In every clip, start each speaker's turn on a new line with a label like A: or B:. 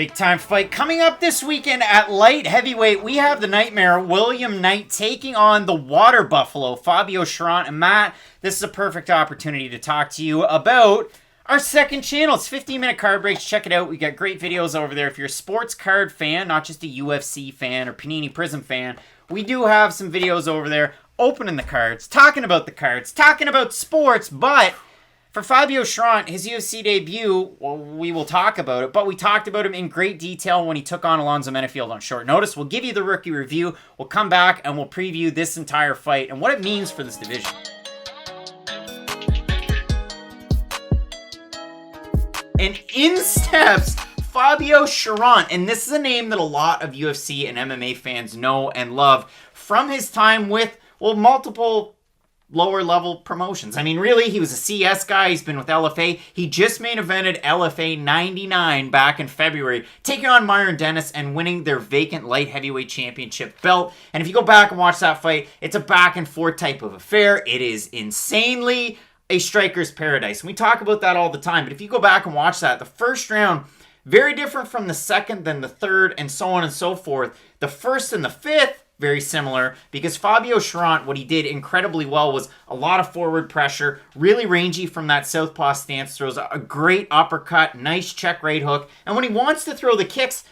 A: Big time fight coming up this weekend at light heavyweight. We have the Knightmare, William Knight, taking on the Water Buffalo, Fabio Cherant. And Matt, this is a perfect opportunity to talk to you about our second channel. It's 15-minute card breaks. Check it out. We got great videos over there. If you're a sports card fan, not just a UFC fan or Panini Prism fan, we do have some videos over there opening the cards, talking about the cards, talking about sports, but for Fabio Cherant, his UFC debut, well, we will talk about it, but we talked about him in great detail when he took on Alonzo Menifield on short notice. We'll give you the rookie review. We'll come back and we'll preview this entire fight and what it means for this division. And in steps Fabio Cherant, and this is a name that a lot of UFC and MMA fans know and love from his time with, well, multiple lower level promotions. I mean, really, he was a CS guy. He's been with LFA. He just main evented LFA 99 back in February, taking on Myron Dennis and winning their vacant light heavyweight championship belt. And if you go back and watch that fight, it's a back and forth type of affair. It is insanely a striker's paradise. And we talk about that all the time. But if you go back and watch that, the first round, very different from the second than the third, and so on and so forth. The first and the fifth, very similar, because Fabio Cherant, what he did incredibly well was a lot of forward pressure, really rangy from that southpaw stance, throws a great uppercut, nice check right hook, and when he wants to throw the kicks,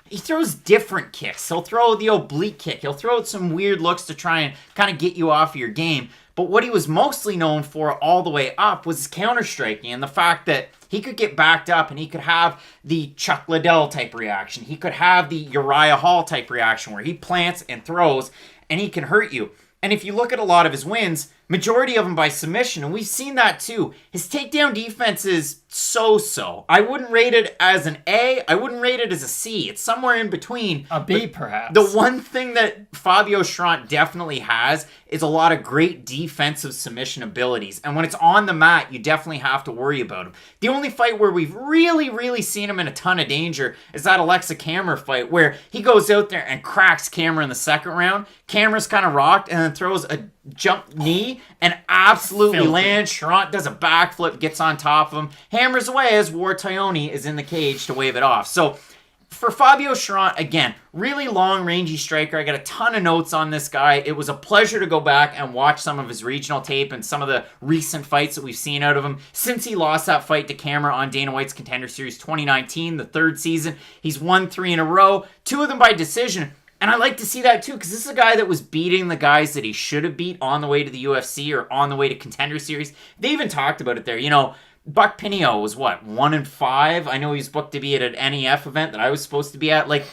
A: he throws different kicks. He'll throw the oblique kick, he'll throw some weird looks to try and kind of get you off of your game, but what he was mostly known for all the way up was his counter-striking and the fact that he could get backed up and he could have the Chuck Liddell type reaction. He could have the Uriah Hall type reaction where he plants and throws and he can hurt you. And if you look at a lot of his wins, majority of them by submission, and we've seen that too. His takedown defense is so-so. I wouldn't rate it as an A. I wouldn't rate it as a C. It's somewhere in between.
B: A B, perhaps.
A: The one thing that Fabio Cherant definitely has is a lot of great defensive submission abilities. And when it's on the mat, you definitely have to worry about him. The only fight where we've really seen him in a ton of danger is that Alexa Camera fight where he goes out there and cracks Camera in the second round. Camera's kind of rocked and then throws a jump knee and absolutely lands. Cherant does a backflip, gets on top of him, hammers away as War Toyoni is in the cage to wave it off. So for Fabio Cherant, again, really long, rangy striker. I got a ton of notes on this guy. It was a pleasure to go back and watch some of his regional tape and some of the recent fights that we've seen out of him since he lost that fight to Camera on Dana White's Contender Series 2019, the third season. He's won 3 in a row, 2 of them by decision. And I like to see that too, because this is a guy that was beating the guys that he should have beat on the way to the UFC or on the way to Contender Series. They even talked about it there. You know, Buck Pinio was what, 1-5? I know he was booked to be at an NEF event that I was supposed to be at. Like,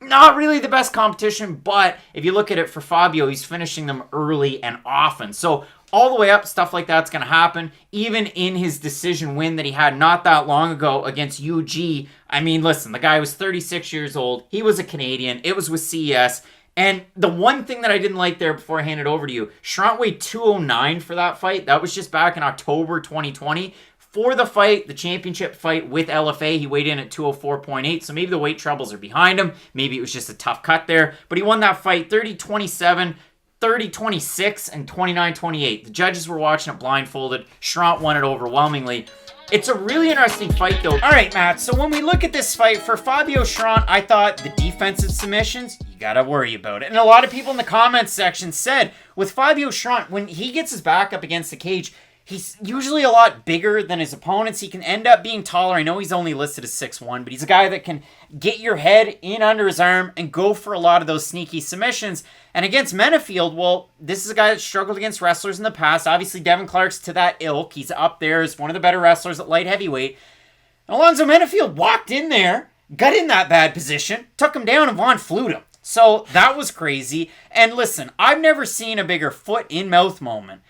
A: not really the best competition, but if you look at it for Fabio, he's finishing them early and often. So all the way up, stuff like that's going to happen. Even in his decision win that he had not that long ago against UG, I mean, listen, the guy was 36 years old. He was a Canadian. It was with CES. And the one thing that I didn't like there before I hand it over to you, Cherant weighed 209 for that fight. That was just back in October 2020. For the fight, the championship fight with LFA, he weighed in at 204.8, so maybe the weight troubles are behind him. Maybe it was just a tough cut there. But he won that fight 30-27, 30-26, and 29-28. The judges were watching it blindfolded. Cherant won it overwhelmingly. It's a really interesting fight, though. All right, Matt, so when we look at this fight, for Fabio Cherant, I thought the defensive submissions, you gotta worry about it. And a lot of people in the comments section said, with Fabio Cherant, when he gets his back up against the cage, he's usually a lot bigger than his opponents. He can end up being taller. I know he's only listed as 6'1", but he's a guy that can get your head in under his arm and go for a lot of those sneaky submissions. And against Menifield, well, this is a guy that struggled against wrestlers in the past. Obviously, Devin Clark's to that ilk. He's up there as one of the better wrestlers at light heavyweight. And Alonzo Menifield walked in there, got in that bad position, took him down, and Von flued him. So that was crazy. And listen, I've never seen a bigger foot-in-mouth moment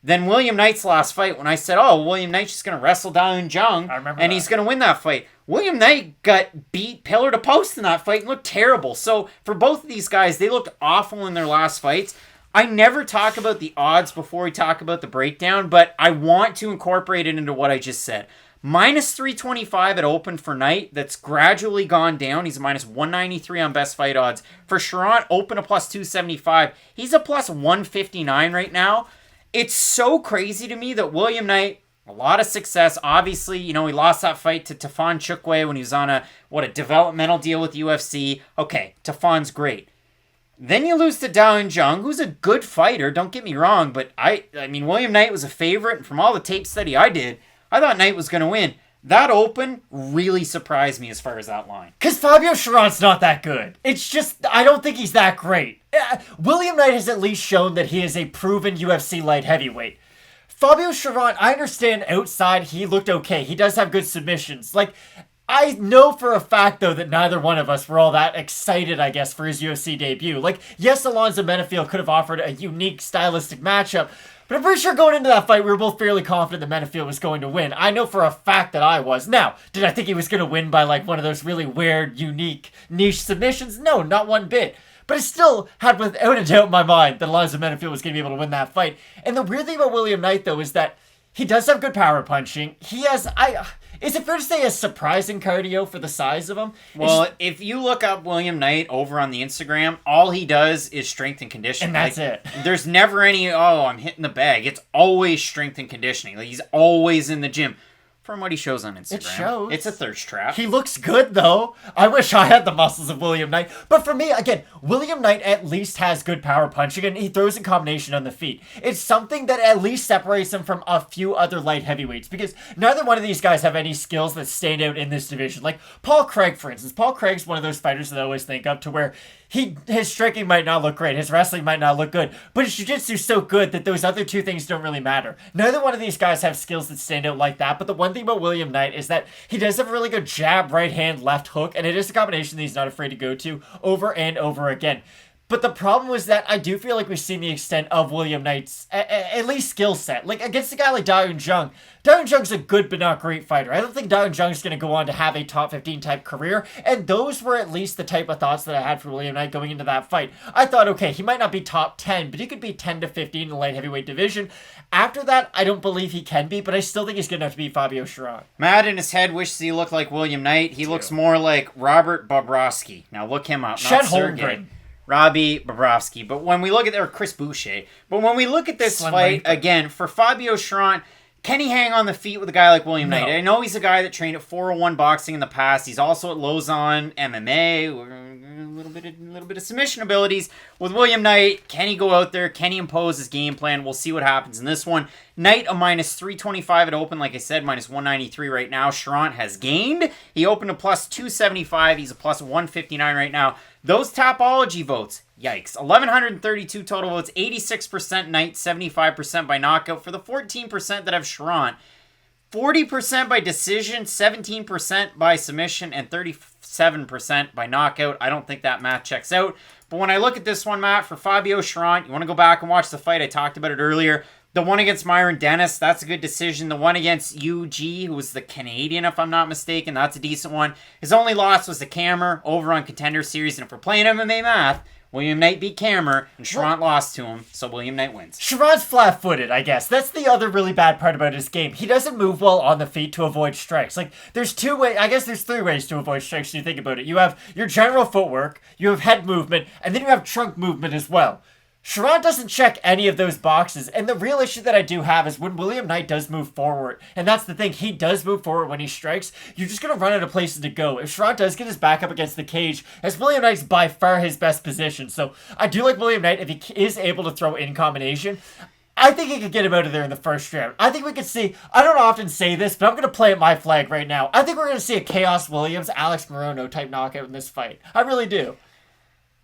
A: than William Knight's last fight when I said, oh, William Knight's just going to wrestle down Jung and he's going to win that fight. William Knight got beat pillar to post in that fight and looked terrible. So for both of these guys, they looked awful in their last fights. I never talk about the odds before we talk about the breakdown, but I want to incorporate it into what I just said. Minus 325 at open for Knight. That's gradually gone down. He's a minus 193 on best fight odds. For Cherant, open a plus 275. He's a plus 159 right now. It's so crazy to me that William Knight A lot of success. Obviously, he lost that fight to Tafon Chukwe when he was on a developmental deal with UFC. Okay, Tafon's great. Then you lose to Dao Jung, who's a good fighter, don't get me wrong, but I mean, William Knight was a favorite, and from all the tape study I did, I thought Knight was going to win. That open really surprised me as far as that line.
B: Because Fabio Cherant's not that good. It's just, I don't think he's that great. William Knight has at least shown that he is a proven UFC light heavyweight. Fabio Cherant, I understand outside he looked okay. He does have good submissions. I know for a fact, though, that neither one of us were all that excited, I guess, for his UFC debut. Yes, Alonzo Menefiel could have offered a unique stylistic matchup, but I'm pretty sure going into that fight, we were both fairly confident that Menefiel was going to win. I know for a fact that I was. Now, did I think he was going to win by, one of those really weird, unique, niche submissions? No, not one bit. But I still had without a doubt in my mind that Alonzo Menefiel was going to be able to win that fight. And the weird thing about William Knight, though, is that he does have good power punching. He has, is it fair to say, a surprising cardio for the size of him?
A: Well, if you look up William Knight over on the Instagram, all he does is strength and conditioning.
B: And that's it.
A: There's never any, I'm hitting the bag. It's always strength and conditioning. He's always in the gym. From what he shows on Instagram.
B: It shows.
A: It's a thirst trap.
B: He looks good, though. I wish I had the muscles of William Knight. But for me, again, William Knight at least has good power punching, and he throws in combination on the feet. It's something that at least separates him from a few other light heavyweights, because neither one of these guys have any skills that stand out in this division. Paul Craig, for instance. Paul Craig's one of those fighters that I always think of to where his striking might not look great, his wrestling might not look good, but his jiu-jitsu's so good that those other two things don't really matter. Neither one of these guys have skills that stand out like that, but the one thing about William Knight is that he does have a really good jab, right hand, left hook, and it is a combination that he's not afraid to go to over and over again. But the problem was that I do feel like we've seen the extent of William Knight's, at least, skill set. Against a guy like Dao Jung. Dao Jung's a good but not great fighter. I don't think Dao Jung's going to go on to have a top 15 type career. And those were at least the type of thoughts that I had for William Knight going into that fight. I thought, okay, he might not be top 10, but he could be 10 to 15 in the light heavyweight division. After that, I don't believe he can be, but I still think he's good enough to beat Fabio Cherant.
A: Matt in his head wishes he looked like William Knight. He looks more like Robert Bobrovsky. Now look him up.
B: Shed Holmgren.
A: Robbie Bobrovsky. But when we look at or Chris Boucher. But when we look at this fight, again, for Fabio Cherant, can he hang on the feet with a guy like William Knight? I know he's a guy that trained at 401 Boxing in the past. He's also at Lausanne MMA. A little bit of submission abilities. With William Knight, can he go out there? Can he impose his game plan? We'll see what happens in this one. Knight a minus 325 at open. Like I said, minus 193 right now. Cherant has gained. He opened a plus 275. He's a plus 159 right now. Those Tapology votes, yikes. 1,132 total votes, 86% Knight, 75% by knockout. For the 14% that have Cherant, 40% by decision, 17% by submission, and 37% by knockout. I don't think that math checks out. But when I look at this one, Matt, for Fabio Cherant, you want to go back and watch the fight. I talked about it earlier. The one against Myron Dennis, that's a good decision. The one against UG, who was the Canadian, if I'm not mistaken, that's a decent one. His only loss was to Kammer over on Contender Series. And if we're playing MMA math, William Knight beat Kammer, and Cherant lost to him, so William Knight wins.
B: Cherant's flat-footed, I guess. That's the other really bad part about his game. He doesn't move well on the feet to avoid strikes. There's two ways, I guess there's three ways to avoid strikes when you think about it. You have your general footwork, you have head movement, and then you have trunk movement as well. Cherant doesn't check any of those boxes, and the real issue that I do have is when William Knight does move forward, and that's the thing, he does move forward when he strikes, you're just going to run out of places to go. If Cherant does get his back up against the cage, as William Knight's by far his best position, so I do like William Knight if he is able to throw in combination. I think he could get him out of there in the first round. I think we could see, I don't often say this, but I'm going to play at my flag right now. I think we're going to see a Chaos Williams, Alex Morono type knockout in this fight. I really do.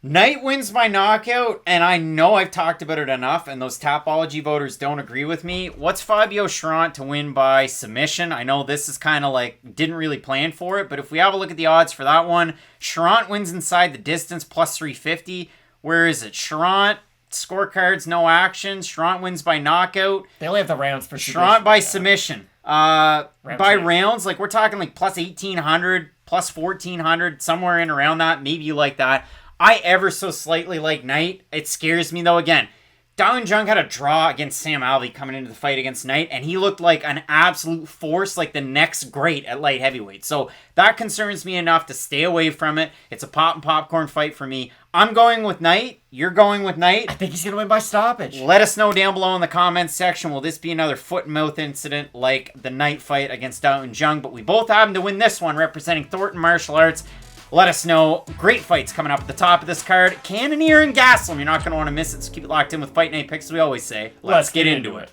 A: Knight wins by knockout, and I know I've talked about it enough, and those Tapology voters don't agree with me. What's Fabio Cherant to win by submission? I know this is kind of didn't really plan for it, but if we have a look at the odds for that one, Cherant wins inside the distance, plus 350. Where is it? Cherant, scorecards, no action. Cherant wins by knockout.
B: They only have the rounds for submission.
A: Cherant by submission. By rounds, we're talking plus 1,800, plus 1,400, somewhere in around that. Maybe you like that. I ever so slightly like Knight. It scares me, though, again. Dawoon Jung had a draw against Sam Alvey coming into the fight against Knight, and he looked like an absolute force, like the next great at light heavyweight. So that concerns me enough to stay away from it. It's a pop and popcorn fight for me. I'm going with Knight. You're going with Knight.
B: I think he's going to win by stoppage.
A: Let us know down below in the comments section. Will this be another foot and mouth incident like the Knight fight against Dawoon Jung? But we both happen to win this one, representing Thornton Martial Arts. Let us know. Great fights coming up at the top of this card. Cannonier and Gastelum. You're not going to want to miss it, so keep it locked in with Fight Night Picks, as we always say. Let's get into it.